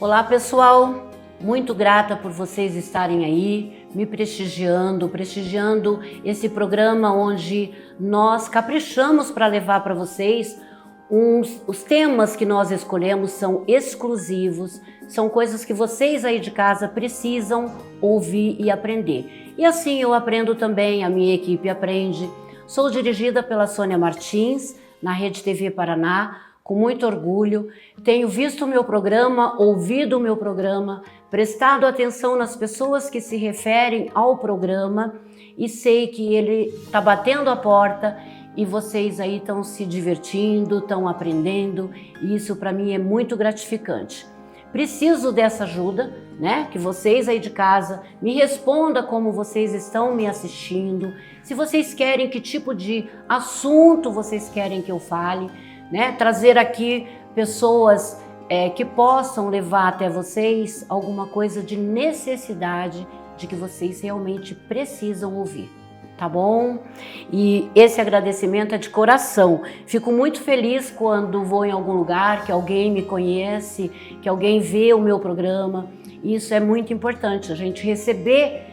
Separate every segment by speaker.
Speaker 1: Olá pessoal, muito grata por vocês estarem aí, me prestigiando esse programa onde nós caprichamos para levar para vocês os temas que nós escolhemos são exclusivos, são coisas que vocês aí de casa precisam ouvir e aprender. E assim eu aprendo também, a minha equipe aprende. Sou dirigida pela Sônia Martins, na Rede TV Paraná, com muito orgulho. Tenho visto o meu programa, ouvido o meu programa, prestado atenção nas pessoas que se referem ao programa e sei que ele está batendo a porta e vocês aí estão se divertindo, estão aprendendo e isso para mim é muito gratificante. Preciso dessa ajuda, né? Que vocês aí de casa me respondam como vocês estão me assistindo, se vocês querem, que tipo de assunto vocês querem que eu fale, né? Trazer aqui pessoas que possam levar até vocês alguma coisa de necessidade de que vocês realmente precisam ouvir. Tá bom? E esse agradecimento é de coração. Fico muito feliz quando vou em algum lugar, que alguém me conhece, que alguém vê o meu programa. Isso é muito importante, a gente receber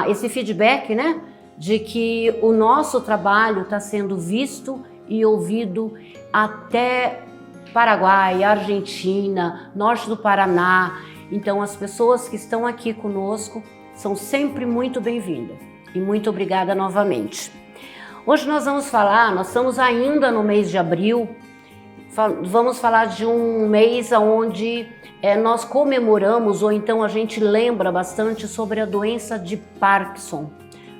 Speaker 1: esse feedback, né? De que o nosso trabalho está sendo visto e ouvido até Paraguai, Argentina, norte do Paraná. Então as pessoas que estão aqui conosco são sempre muito bem-vindas. E muito obrigada novamente. Hoje nós estamos ainda no mês de abril, vamos falar de um mês onde nós comemoramos ou então a gente lembra bastante sobre a doença de Parkinson.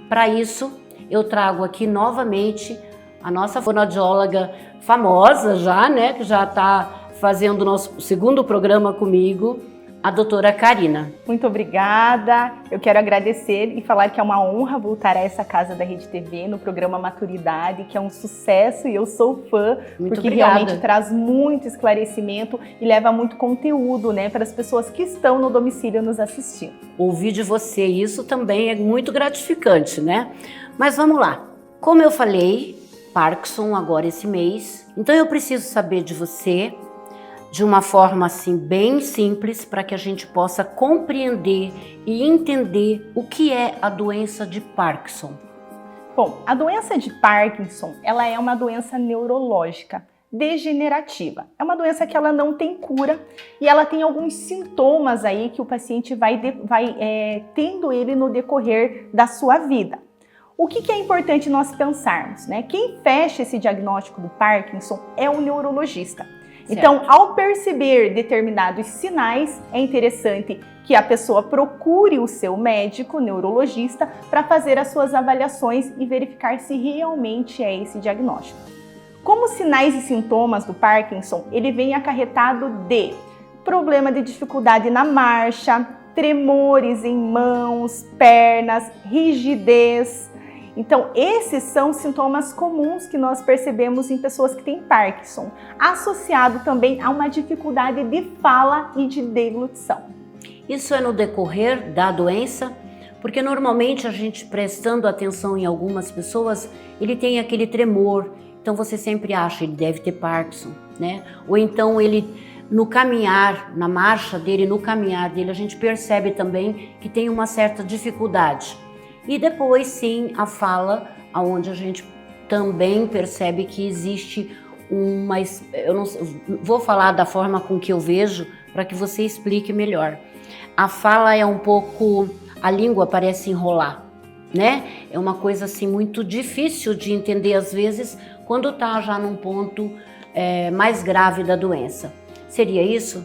Speaker 1: Para isso, eu trago aqui novamente a nossa fonoaudióloga famosa já, né, que já está fazendo o nosso segundo programa comigo, a doutora Karina.
Speaker 2: Muito obrigada, eu quero agradecer e falar que é uma honra voltar a essa casa da Rede TV no programa Maturidade, que é um sucesso e eu sou fã,
Speaker 1: muito
Speaker 2: porque
Speaker 1: obrigada.
Speaker 2: Realmente traz muito esclarecimento e leva muito conteúdo, né, para as pessoas que estão no domicílio nos assistindo.
Speaker 1: Ouvir de você isso também é muito gratificante, né? Mas vamos lá, como eu falei, Parkinson agora esse mês, então eu preciso saber de você, de uma forma assim bem simples para que a gente possa compreender e entender o que é a doença de Parkinson.
Speaker 2: Bom, a doença de Parkinson, ela é uma doença neurológica degenerativa. É uma doença que ela não tem cura e ela tem alguns sintomas aí que o paciente vai tendo ele no decorrer da sua vida. O que é importante nós pensarmos, né? Quem fecha esse diagnóstico do Parkinson é o neurologista. Então, ao perceber determinados sinais, é interessante que a pessoa procure o seu médico neurologista para fazer as suas avaliações e verificar se realmente é esse diagnóstico. Como sinais e sintomas do Parkinson, ele vem acarretado de problema de dificuldade na marcha, tremores em mãos, pernas, rigidez. Então, esses são sintomas comuns que nós percebemos em pessoas que têm Parkinson, associado também a uma dificuldade de fala e de deglutição.
Speaker 1: Isso é no decorrer da doença? Porque normalmente a gente prestando atenção em algumas pessoas, ele tem aquele tremor, então você sempre acha, ele deve ter Parkinson, né? Ou então ele, no caminhar, na marcha dele, no caminhar dele, a gente percebe também que tem uma certa dificuldade. E depois sim a fala, onde a gente também percebe que existe uma... Eu não vou falar da forma com que eu vejo para que você explique melhor. A fala é um pouco... A língua parece enrolar, né? É uma coisa assim muito difícil de entender às vezes quando está já num ponto mais grave da doença. Seria isso?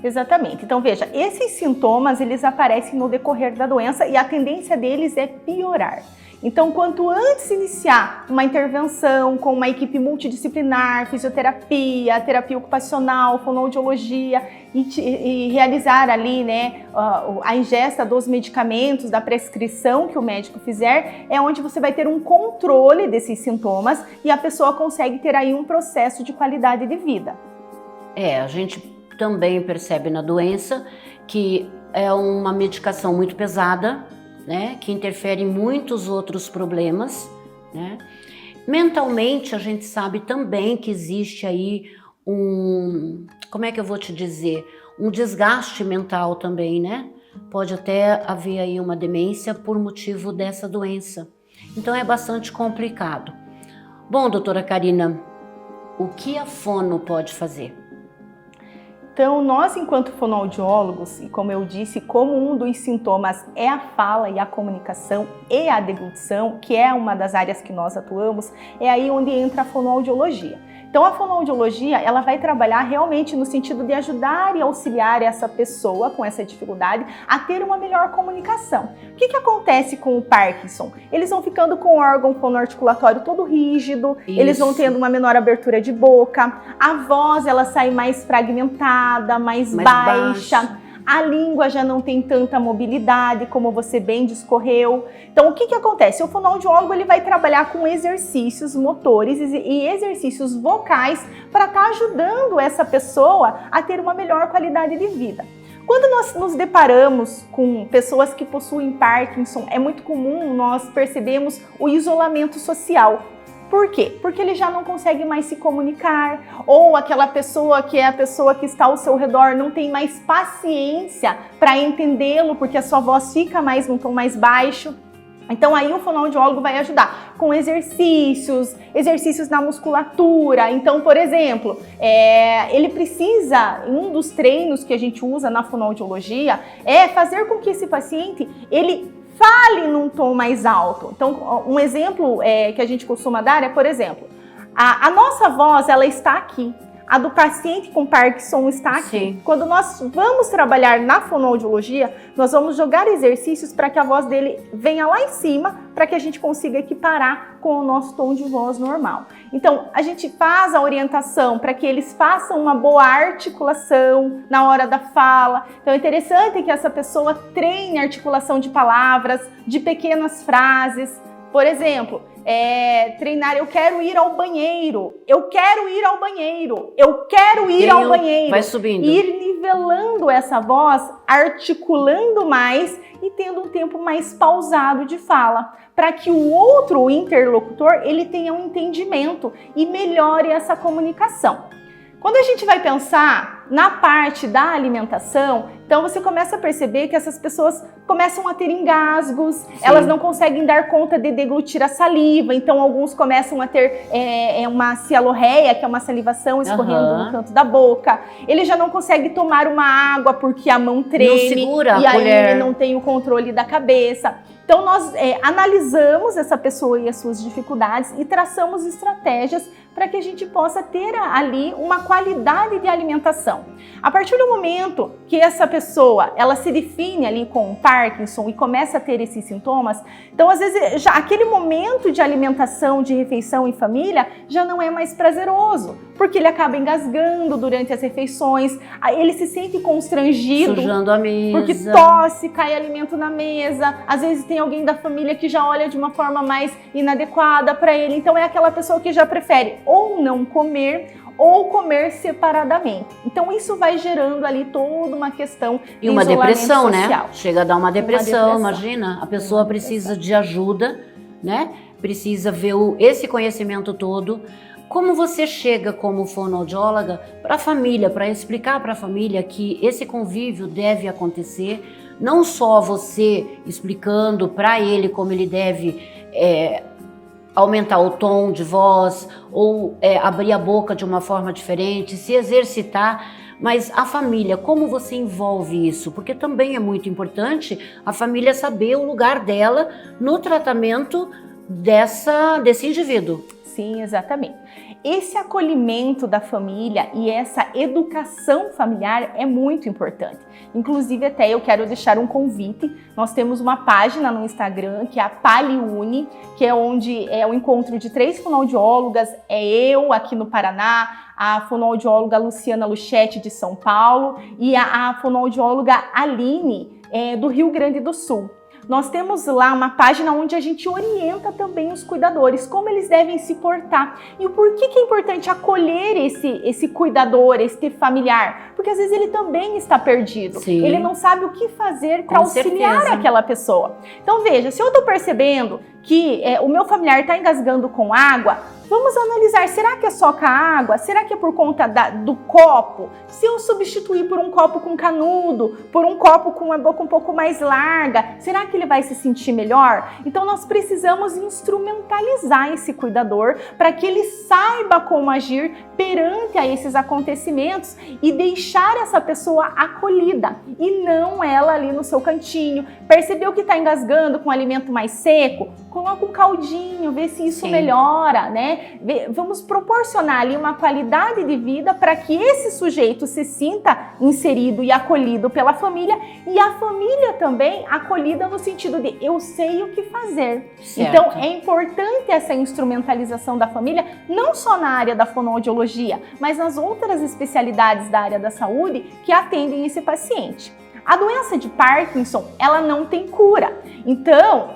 Speaker 2: Exatamente. Então veja, esses sintomas eles aparecem no decorrer da doença e a tendência deles é piorar. Então, quanto antes iniciar uma intervenção com uma equipe multidisciplinar, fisioterapia, terapia ocupacional, fonoaudiologia e realizar ali, né, a ingesta dos medicamentos, da prescrição que o médico fizer, é onde você vai ter um controle desses sintomas e a pessoa consegue ter aí um processo de qualidade de vida.
Speaker 1: A gente também percebe na doença que é uma medicação muito pesada, né, que interfere em muitos outros problemas, né? Mentalmente, a gente sabe também que existe aí como é que eu vou te dizer? um desgaste mental também, né? Pode até haver aí uma demência por motivo dessa doença. Então é bastante complicado. Bom, doutora Karina, o que a fono pode fazer?
Speaker 2: Então, nós, enquanto fonoaudiólogos, e como eu disse, como um dos sintomas é a fala e a comunicação e a deglutição, que é uma das áreas que nós atuamos, é aí onde entra a fonoaudiologia. Então, a fonoaudiologia, ela vai trabalhar realmente no sentido de ajudar e auxiliar essa pessoa com essa dificuldade a ter uma melhor comunicação. O que acontece com o Parkinson? Eles vão ficando com o órgão fonoarticulatório todo rígido, eles vão tendo uma menor abertura de boca, a voz ela sai mais fragmentada, mais baixa. A língua já não tem tanta mobilidade, como você bem discorreu. Então, o que acontece? O fonoaudiólogo ele vai trabalhar com exercícios motores e exercícios vocais para estar ajudando essa pessoa a ter uma melhor qualidade de vida. Quando nós nos deparamos com pessoas que possuem Parkinson, é muito comum nós percebemos o isolamento social. Por quê? Porque ele já não consegue mais se comunicar, ou aquela pessoa que é a pessoa que está ao seu redor não tem mais paciência para entendê-lo, porque a sua voz fica mais num tom mais baixo. Então aí o fonoaudiólogo vai ajudar com exercícios na musculatura. Então, por exemplo, ele precisa, um dos treinos que a gente usa na fonoaudiologia é fazer com que esse paciente, ele fale num tom mais alto. Então, um exemplo que a gente costuma dar é, por exemplo, a nossa voz, ela está aqui. A do paciente com Parkinson está aqui.
Speaker 1: Sim.
Speaker 2: Quando nós vamos trabalhar na fonoaudiologia, nós vamos jogar exercícios para que a voz dele venha lá em cima, para que a gente consiga equiparar com o nosso tom de voz normal. Então, a gente faz a orientação para que eles façam uma boa articulação na hora da fala. Então, é interessante que essa pessoa treine a articulação de palavras, de pequenas frases. Por exemplo, treinar, eu quero ir ao banheiro, eu quero ir ao banheiro, eu quero ir ao banheiro.
Speaker 1: Vai subindo.
Speaker 2: Ir nivelando essa voz, articulando mais e tendo um tempo mais pausado de fala, para que o outro interlocutor, ele tenha um entendimento e melhore essa comunicação. Quando a gente vai pensar na parte da alimentação, então você começa a perceber que essas pessoas começam a ter engasgos, sim, elas não conseguem dar conta de deglutir a saliva, então alguns começam a ter uma cialorreia, que é uma salivação escorrendo no canto da boca. Ele já não consegue tomar uma água porque a mão treme,
Speaker 1: não segura
Speaker 2: e
Speaker 1: a
Speaker 2: aí
Speaker 1: colher,
Speaker 2: ele não tem o controle da cabeça. Então nós analisamos essa pessoa e as suas dificuldades e traçamos estratégias para que a gente possa ter ali uma qualidade de alimentação. A partir do momento que essa pessoa ela se define ali com o Parkinson e começa a ter esses sintomas, então às vezes já aquele momento de alimentação, de refeição em família já não é mais prazeroso, porque ele acaba engasgando durante as refeições, ele se sente constrangido,
Speaker 1: sujando a mesa,
Speaker 2: porque tosse, cai alimento na mesa, às vezes tem alguém da família que já olha de uma forma mais inadequada para ele, então é aquela pessoa que já prefere ou não comer ou comer separadamente. Então isso vai gerando ali toda uma questão de
Speaker 1: e uma depressão,
Speaker 2: social,
Speaker 1: né? Chega a dar uma depressão, imagina, a pessoa precisa de ajuda, né? Precisa ver esse conhecimento todo. Como você chega como fonoaudióloga para a família, para explicar para a família que esse convívio deve acontecer, não só você explicando para ele como ele deve aumentar o tom de voz ou abrir a boca de uma forma diferente, se exercitar, mas a família, como você envolve isso? Porque também é muito importante a família saber o lugar dela no tratamento desse indivíduo.
Speaker 2: Sim, exatamente. Esse acolhimento da família e essa educação familiar é muito importante. Inclusive, até eu quero deixar um convite. Nós temos uma página no Instagram, que é a Paliune, que é onde é o encontro de 3 fonoaudiólogas, eu aqui no Paraná, a fonoaudióloga Luciana Luchetti de São Paulo e a fonoaudióloga Aline do Rio Grande do Sul. Nós temos lá uma página onde a gente orienta também os cuidadores, como eles devem se portar. E o porquê que é importante acolher esse cuidador, esse familiar? Porque às vezes ele também está perdido.
Speaker 1: Sim.
Speaker 2: Ele não sabe o que fazer para auxiliar aquela pessoa. Então veja, se eu estou percebendo que o meu familiar está engasgando com água, Vamos analisar, será que é só com a água? Será que é por conta do copo? Se eu substituir por um copo com canudo, por um copo com uma boca um pouco mais larga, será que ele vai se sentir melhor? Então nós precisamos instrumentalizar esse cuidador para que ele saiba como agir perante a esses acontecimentos e deixar essa pessoa acolhida e não ela ali no seu cantinho. Percebeu que está engasgando com um alimento mais seco? Coloca um caldinho, vê se isso melhora, né? Vamos proporcionar ali uma qualidade de vida para que esse sujeito se sinta inserido e acolhido pela família e a família também acolhida no sentido de eu sei o que fazer.
Speaker 1: Certo.
Speaker 2: Então é importante essa instrumentalização da família, não só na área da fonoaudiologia, mas nas outras especialidades da área da saúde que atendem esse paciente. A doença de Parkinson, ela não tem cura. Então,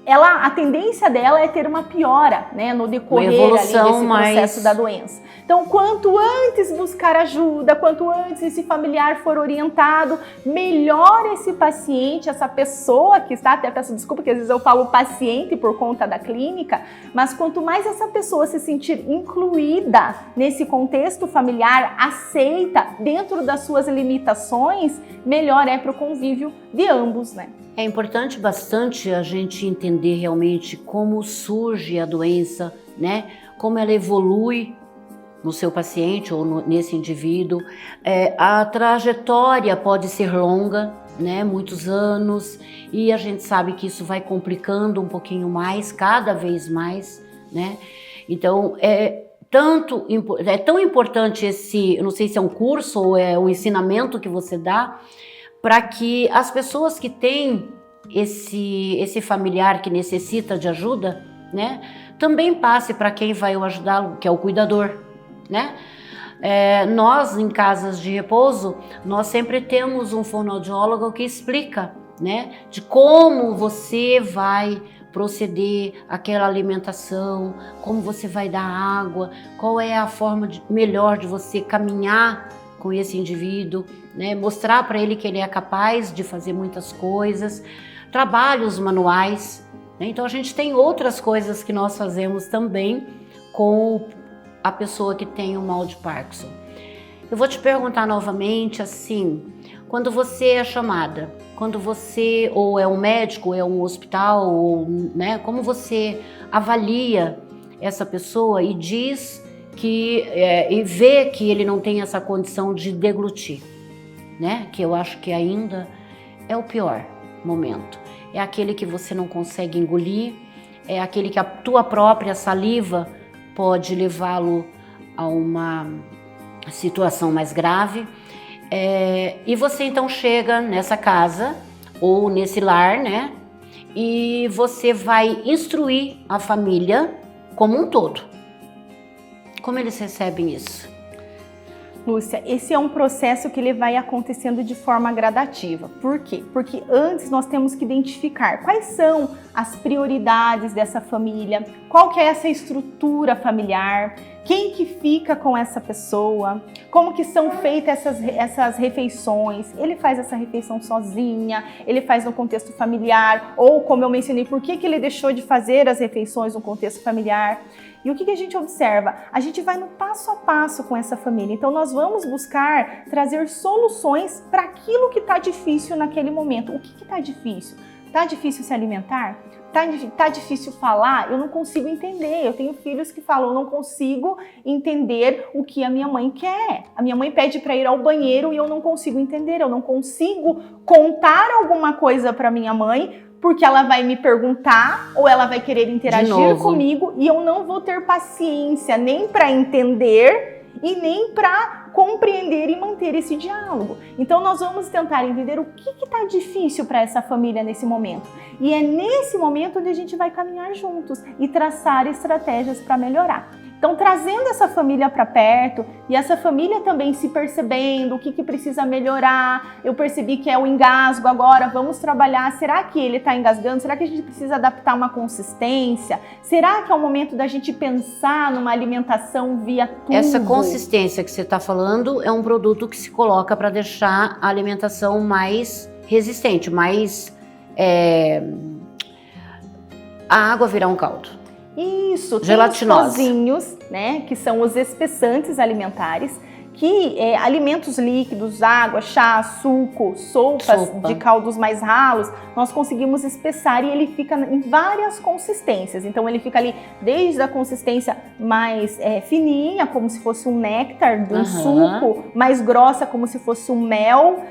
Speaker 2: a tendência dela é ter uma piora, né, no decorrer ali desse processo da doença. Então, quanto antes buscar ajuda, quanto antes esse familiar for orientado, melhor esse paciente, essa pessoa que está, até peço desculpa que às vezes eu falo paciente por conta da clínica, mas quanto mais essa pessoa se sentir incluída nesse contexto familiar, aceita dentro das suas limitações, melhor é para o convívio de ambos, né?
Speaker 1: É importante bastante a gente entender realmente como surge a doença, né? Como ela evolui no seu paciente ou nesse indivíduo. A trajetória pode ser longa, né? Muitos anos, e a gente sabe que isso vai complicando um pouquinho mais, cada vez mais, né? Então, é tão importante eu não sei se é um curso ou é um ensinamento que você dá, para que as pessoas que têm esse familiar que necessita de ajuda, né, também passe para quem vai ajudá-lo, que é o cuidador, né? Nós, em casas de repouso, nós sempre temos um fonoaudiólogo que explica, né, de como você vai proceder àquela alimentação, como você vai dar água, qual é a forma melhor de você caminhar com esse indivíduo, né? Mostrar para ele que ele é capaz de fazer muitas coisas, trabalhos manuais, né? Então a gente tem outras coisas que nós fazemos também com a pessoa que tem o mal de Parkinson. Eu vou te perguntar novamente assim, quando você é chamada, quando você ou é um médico, ou é um hospital, ou, né, como você avalia essa pessoa e diz e vê que ele não tem essa condição de deglutir, né? Que eu acho que ainda é o pior momento. É aquele que você não consegue engolir, é aquele que a tua própria saliva pode levá-lo a uma situação mais grave. E você então chega nessa casa ou nesse lar, né? E você vai instruir a família como um todo. Como eles recebem isso?
Speaker 2: Lúcia, esse é um processo que ele vai acontecendo de forma gradativa. Por quê? Porque antes nós temos que identificar quais são as prioridades dessa família, qual que é essa estrutura familiar, quem que fica com essa pessoa, como que são feitas essas refeições, ele faz essa refeição sozinha, ele faz no contexto familiar, ou como eu mencionei, por que ele deixou de fazer as refeições no contexto familiar. E o que a gente observa? A gente vai no passo a passo com essa família. Então nós vamos buscar trazer soluções para aquilo que está difícil naquele momento. O que está difícil? Está difícil se alimentar? Tá difícil falar? Eu não consigo entender. Eu tenho filhos que falam, eu não consigo entender o que a minha mãe quer. A minha mãe pede para ir ao banheiro e eu não consigo entender. Eu não consigo contar alguma coisa para minha mãe porque ela vai me perguntar ou ela vai querer interagir comigo e eu não vou ter paciência nem para entender e nem para compreender e manter esse diálogo. Então nós vamos tentar entender o que está difícil para essa família nesse momento. E é nesse momento onde a gente vai caminhar juntos e traçar estratégias para melhorar. Então, trazendo essa família para perto e essa família também se percebendo o que precisa melhorar. Eu percebi que é o engasgo agora, vamos trabalhar. Será que ele está engasgando? Será que a gente precisa adaptar uma consistência? Será que é o momento da gente pensar numa alimentação via tubo?
Speaker 1: Essa consistência que você está falando é um produto que se coloca para deixar a alimentação mais resistente, mais... a água virar um caldo.
Speaker 2: Isso,
Speaker 1: gelatinosa.
Speaker 2: tem os pozinhos, né, que são os espessantes alimentares, que alimentos líquidos, água, chá, suco, sopas de caldos mais ralos, nós conseguimos espessar e ele fica em várias consistências. Então ele fica ali desde a consistência mais fininha, como se fosse um néctar de um suco, mais grossa, como se fosse um mel,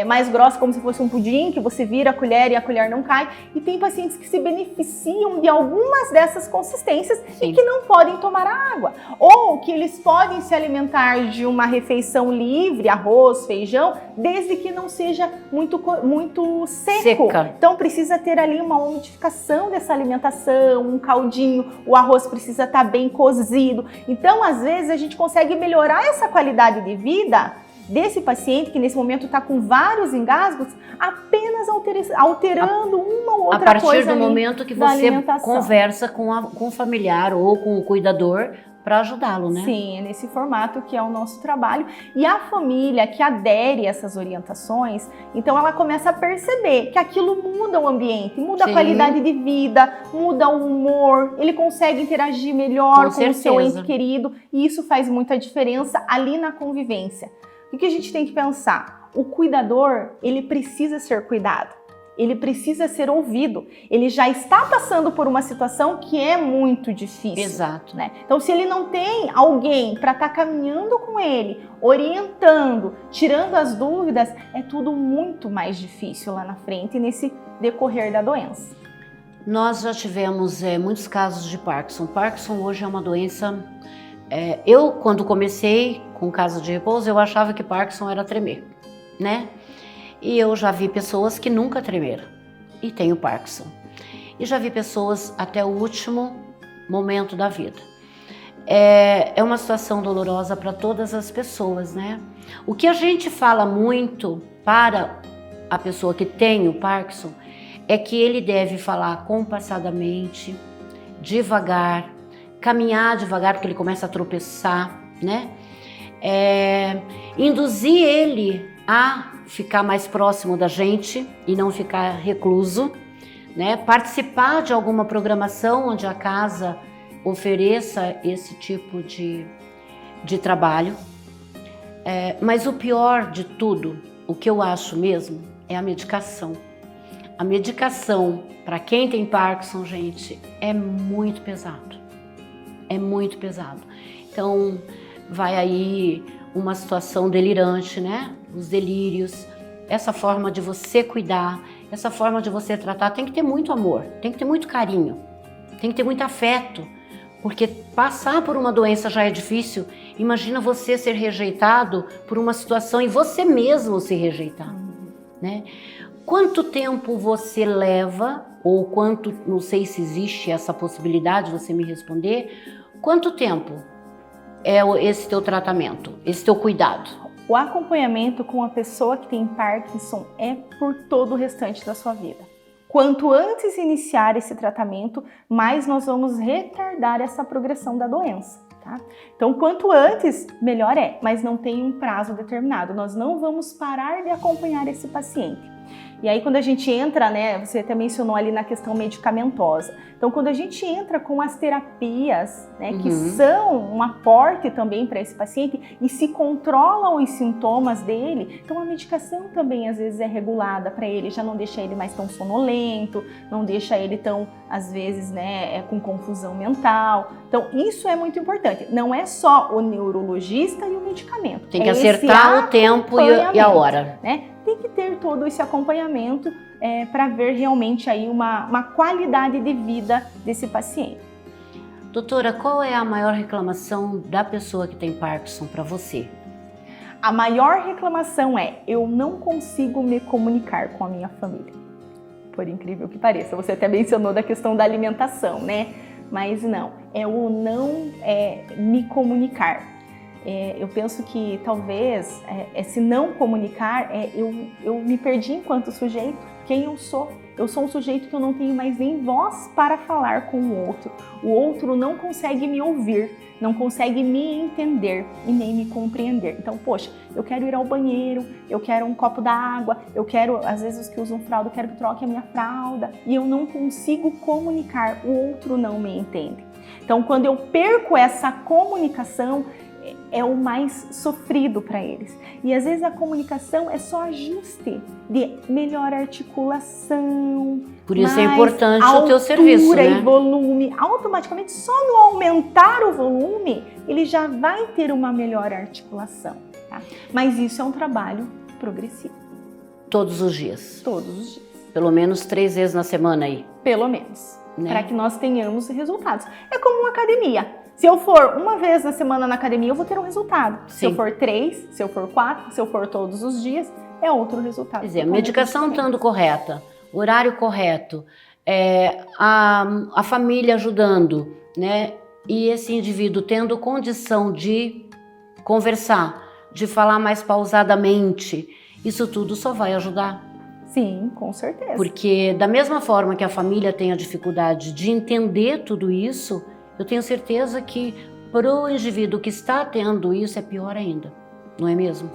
Speaker 2: mais grossa, como se fosse um pudim, que você vira a colher e a colher não cai. E tem pacientes que se beneficiam de algumas dessas consistências e que não podem tomar a água. Ou que eles podem se alimentar de uma refeição livre, arroz, feijão, desde que não seja muito seco. Seca. Então precisa ter ali uma umidificação dessa alimentação, um caldinho, o arroz precisa estar bem cozido. Então, às vezes, a gente consegue melhorar essa qualidade de vida desse paciente que nesse momento está com vários engasgos, apenas alterando uma ou outra coisa.
Speaker 1: A partir do momento que você conversa com o familiar ou com o cuidador, para ajudá-lo, né?
Speaker 2: Sim, é nesse formato que é o nosso trabalho. E a família que adere a essas orientações, então ela começa a perceber que aquilo muda o ambiente, muda a qualidade de vida, muda o humor, ele consegue interagir melhor com o seu ente querido, e isso faz muita diferença ali na convivência. O que a gente tem que pensar? O cuidador, ele precisa ser cuidado. Ele precisa ser ouvido. Ele já está passando por uma situação que é muito difícil.
Speaker 1: Exato.
Speaker 2: Né? Então, se ele não tem alguém para estar caminhando com ele, orientando, tirando as dúvidas, é tudo muito mais difícil lá na frente, nesse decorrer da doença.
Speaker 1: Nós já tivemos muitos casos de Parkinson. Parkinson hoje é uma doença... eu, quando comecei com casa de repouso, eu achava que Parkinson era tremer, né? E eu já vi pessoas que nunca tremeram e têm o Parkinson. E já vi pessoas até o último momento da vida. É uma situação dolorosa para todas as pessoas, né? O que a gente fala muito para a pessoa que tem o Parkinson é que ele deve falar compassadamente, devagar, caminhar devagar, porque ele começa a tropeçar, né? Induzir ele a ficar mais próximo da gente e não ficar recluso, né? Participar de alguma programação onde a casa ofereça esse tipo de trabalho. Mas o pior de tudo, o que eu acho mesmo, é a medicação. A medicação, para quem tem Parkinson, gente, é muito pesado. É muito pesado. Então, vai aí uma situação delirante, né? Os delírios, essa forma de você cuidar, essa forma de você tratar, tem que ter muito amor, tem que ter muito carinho, tem que ter muito afeto, porque passar por uma doença já é difícil. Imagina você ser rejeitado por uma situação e você mesmo ser rejeitado, né? Quanto tempo você leva, ou quanto, não sei se existe essa possibilidade de você me responder, quanto tempo é esse teu tratamento, esse teu cuidado?
Speaker 2: O acompanhamento com a pessoa que tem Parkinson é por todo o restante da sua vida. Quanto antes iniciar esse tratamento, mais nós vamos retardar essa progressão da doença, tá? Então, quanto antes, melhor é, mas não tem um prazo determinado. Nós não vamos parar de acompanhar esse paciente. E aí, quando a gente entra, né, você até mencionou ali na questão medicamentosa. Então, quando a gente entra com as terapias, né, que são um aporte também para esse paciente e se controlam os sintomas dele, então a medicação também às vezes é regulada para ele, já não deixa ele mais tão sonolento, não deixa ele tão, às vezes, né, com confusão mental. Então, isso é muito importante. Não é só o neurologista e o medicamento.
Speaker 1: Tem que acertar o tempo e a hora.
Speaker 2: Né? Tem que ter todo esse acompanhamento para ver realmente aí uma qualidade de vida desse paciente.
Speaker 1: Doutora, qual é a maior reclamação da pessoa que tem Parkinson para você?
Speaker 2: A maior reclamação é: eu não consigo me comunicar com a minha família. Por incrível que pareça, você até mencionou da questão da alimentação, né? Mas não, é o não me comunicar. Eu penso que talvez esse não comunicar, eu me perdi enquanto sujeito, quem eu sou. Eu sou um sujeito que eu não tenho mais nem voz para falar com o outro não consegue me ouvir, não consegue me entender e nem me compreender. Então, poxa, eu quero ir ao banheiro, eu quero um copo d'água, eu quero, às vezes os que usam fralda, eu quero que troque a minha fralda e eu não consigo comunicar, o outro não me entende. Então, quando eu perco essa comunicação, é o mais sofrido para eles. E às vezes a comunicação é só ajuste de melhor articulação.
Speaker 1: Por isso é importante o teu serviço, né?
Speaker 2: E volume. Automaticamente, só no aumentar o volume, ele já vai ter uma melhor articulação. Tá? Mas isso é um trabalho progressivo.
Speaker 1: Todos os dias?
Speaker 2: Todos os dias.
Speaker 1: Pelo menos 3 vezes na semana aí?
Speaker 2: Pelo menos.
Speaker 1: Né?
Speaker 2: Para que nós tenhamos resultados. É como uma academia. Se eu for uma vez na semana na academia, eu vou ter um resultado. Sim. Se eu for 3, se eu for 4, se eu for todos os dias, é outro resultado.
Speaker 1: Quer dizer, a medicação estando correta, horário correto, a família ajudando, né? E esse indivíduo tendo condição de conversar, de falar mais pausadamente, isso tudo só vai ajudar.
Speaker 2: Sim, com certeza.
Speaker 1: Porque da mesma forma que a família tem a dificuldade de entender tudo isso, eu tenho certeza que para o indivíduo que está tendo isso é pior ainda, não é mesmo?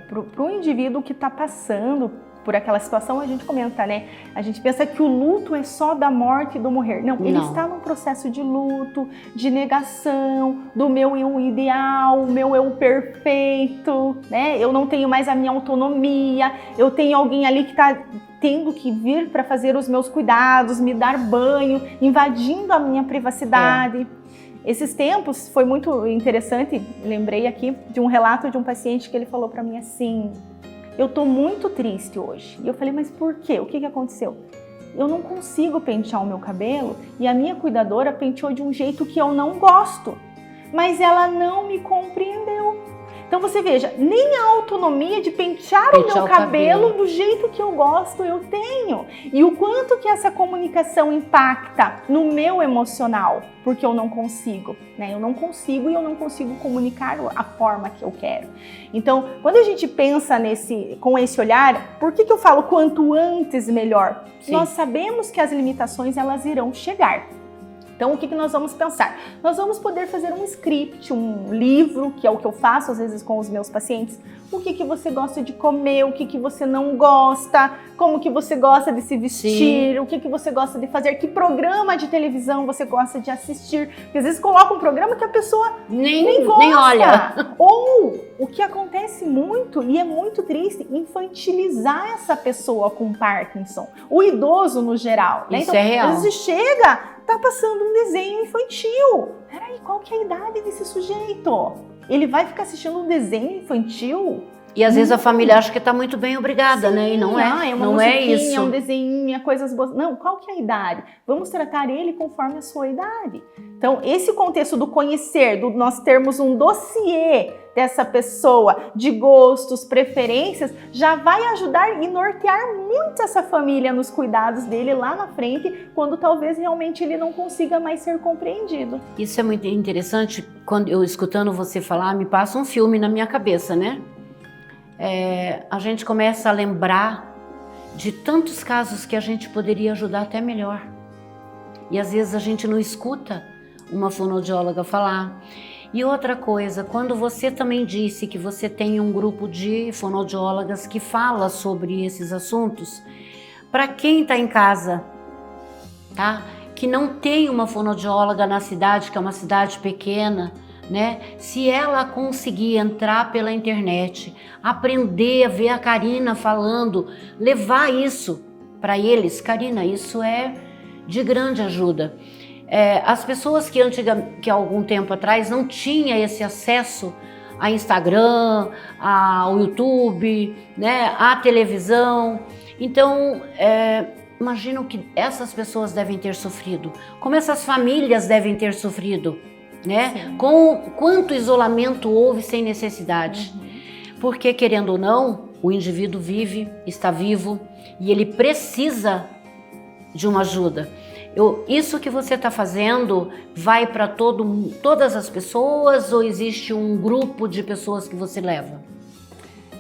Speaker 2: Para o indivíduo que está passando por aquela situação, a gente comenta, né? A gente pensa que o luto é só da morte e do morrer. Não, ele está num processo de luto, de negação, do meu eu ideal, o meu eu perfeito, né? Eu não tenho mais a minha autonomia, eu tenho alguém ali que está tendo que vir para fazer os meus cuidados, me dar banho, invadindo a minha privacidade. Esses tempos foi muito interessante, lembrei aqui de um relato de um paciente que ele falou para mim assim: eu tô muito triste hoje. E eu falei, mas por quê? O que aconteceu? Eu não consigo pentear o meu cabelo e a minha cuidadora penteou de um jeito que eu não gosto, mas ela não me compreendeu. Então você veja, nem a autonomia de pentear o meu cabelo do jeito que eu gosto eu tenho. E o quanto que essa comunicação impacta no meu emocional, porque eu não consigo, né? Eu não consigo e eu não consigo comunicar a forma que eu quero. Então, quando a gente pensa com esse olhar, por que eu falo quanto antes melhor? Sim. Nós sabemos que as limitações elas irão chegar. Então, o que nós vamos pensar? Nós vamos poder fazer um script, um livro, que é o que eu faço às vezes com os meus pacientes. O que você gosta de comer, o que você não gosta, como que você gosta de se vestir, Sim. o que você gosta de fazer, que programa de televisão você gosta de assistir. Porque às vezes coloca um programa que a pessoa nem gosta. Nem olha. Ou, o que acontece muito, e é muito triste, infantilizar essa pessoa com Parkinson. O idoso no geral. Né?
Speaker 1: Isso
Speaker 2: então,
Speaker 1: é real.
Speaker 2: Às vezes chega, tá passando um desenho infantil. Peraí, qual que é a idade desse sujeito? Ele vai ficar assistindo um desenho infantil?
Speaker 1: E às vezes a família acha que está muito bem, obrigada, Sim, né? E não é,
Speaker 2: não
Speaker 1: é isso.
Speaker 2: É um desenho, é coisas boas. Não, qual que é a idade? Vamos tratar ele conforme a sua idade. Então, esse contexto do conhecer, do nós termos um dossiê dessa pessoa, de gostos, preferências, já vai ajudar e nortear muito essa família nos cuidados dele lá na frente, quando talvez realmente ele não consiga mais ser compreendido.
Speaker 1: Isso é muito interessante, quando eu escutando você falar, me passa um filme na minha cabeça, né? A gente começa a lembrar de tantos casos que a gente poderia ajudar até melhor. E às vezes a gente não escuta uma fonoaudióloga falar. E outra coisa, quando você também disse que você tem um grupo de fonoaudiólogas que fala sobre esses assuntos, para quem está em casa, tá? Que não tem uma fonoaudióloga na cidade, que é uma cidade pequena, né? Se ela conseguir entrar pela internet, aprender a ver a Karina falando, levar isso para eles, Karina, isso é de grande ajuda. As pessoas que há algum tempo atrás não tinham esse acesso a Instagram, ao YouTube, né, à televisão. Então, imagino que essas pessoas devem ter sofrido, como essas famílias devem ter sofrido, né? Com quanto isolamento houve sem necessidade. Porque, querendo ou não, o indivíduo está vivo e ele precisa de uma ajuda. Isso que você está fazendo vai para todas as pessoas ou existe um grupo de pessoas que você leva?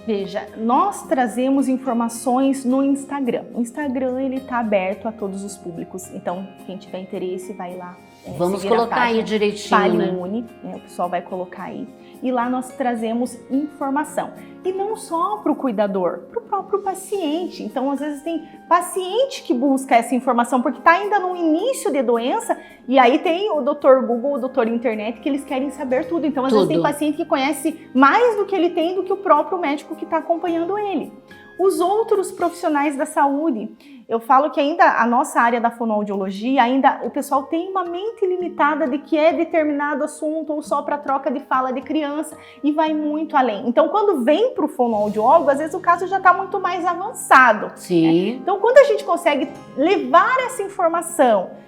Speaker 2: Veja, nós trazemos informações no Instagram. O Instagram, ele está aberto a todos os públicos. Então, quem tiver interesse, vai lá.
Speaker 1: Vamos colocar aí direitinho,
Speaker 2: Paliune, né? O pessoal vai colocar aí. E lá nós trazemos informação. E não só para o cuidador, para o próprio paciente. Então, às vezes tem paciente que busca essa informação porque está ainda no início de doença e aí tem o doutor Google, o doutor internet, que eles querem saber tudo. Então, às vezes tem paciente que conhece mais do que ele tem do que o próprio médico que está acompanhando ele. Os outros profissionais da saúde, eu falo que ainda a nossa área da fonoaudiologia, ainda o pessoal tem uma mente limitada de que é determinado assunto ou só para troca de fala de criança e vai muito além. Então, quando vem para o fonoaudiólogo, às vezes o caso já está muito mais avançado.
Speaker 1: Sim.
Speaker 2: Né? Então, quando a gente consegue levar essa informação,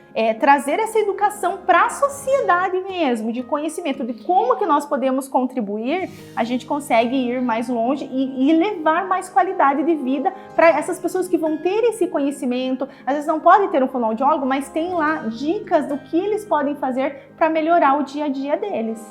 Speaker 2: trazer essa educação para a sociedade mesmo, de conhecimento de como que nós podemos contribuir, a gente consegue ir mais longe e levar mais qualidade de vida para essas pessoas que vão ter esse conhecimento. Às vezes não podem ter um fonoaudiólogo, mas tem lá dicas do que eles podem fazer para melhorar o dia a dia deles.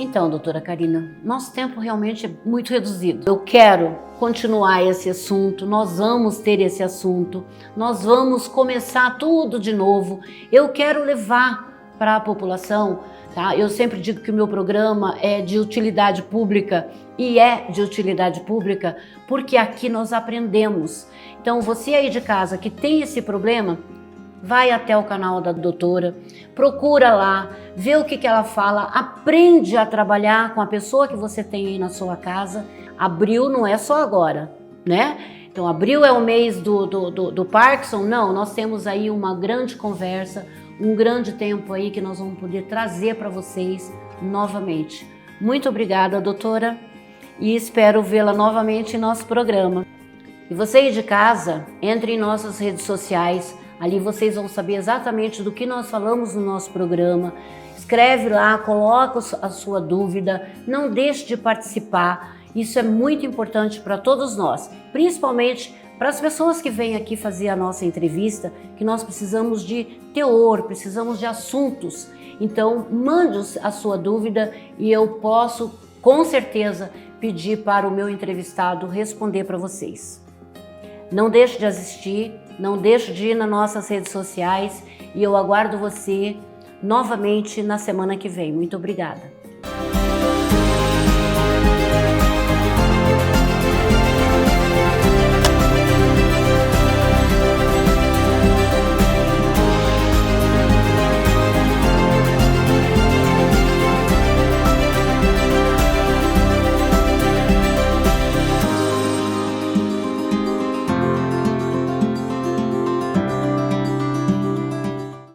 Speaker 1: Então, doutora Karina, nosso tempo realmente é muito reduzido. Eu quero continuar esse assunto, nós vamos ter esse assunto, nós vamos começar tudo de novo. Eu quero levar para a população, tá? Eu sempre digo que o meu programa é de utilidade pública e é de utilidade pública porque aqui nós aprendemos. Então, você aí de casa que tem esse problema, vai até o canal da doutora, procura lá, vê o que ela fala, aprende a trabalhar com a pessoa que você tem aí na sua casa. Abril não é só agora, né? Então, abril é o mês do Parkinson? Não, nós temos aí uma grande conversa, um grande tempo aí que nós vamos poder trazer para vocês novamente. Muito obrigada, doutora, e espero vê-la novamente em nosso programa. E você aí de casa, entre em nossas redes sociais. Ali vocês vão saber exatamente do que nós falamos no nosso programa. Escreve lá, coloca a sua dúvida, não deixe de participar. Isso é muito importante para todos nós, principalmente para as pessoas que vêm aqui fazer a nossa entrevista, que nós precisamos de teor, precisamos de assuntos. Então, mande a sua dúvida e eu posso, com certeza, pedir para o meu entrevistado responder para vocês. Não deixe de assistir, não deixe de ir nas nossas redes sociais e eu aguardo você novamente na semana que vem. Muito obrigada.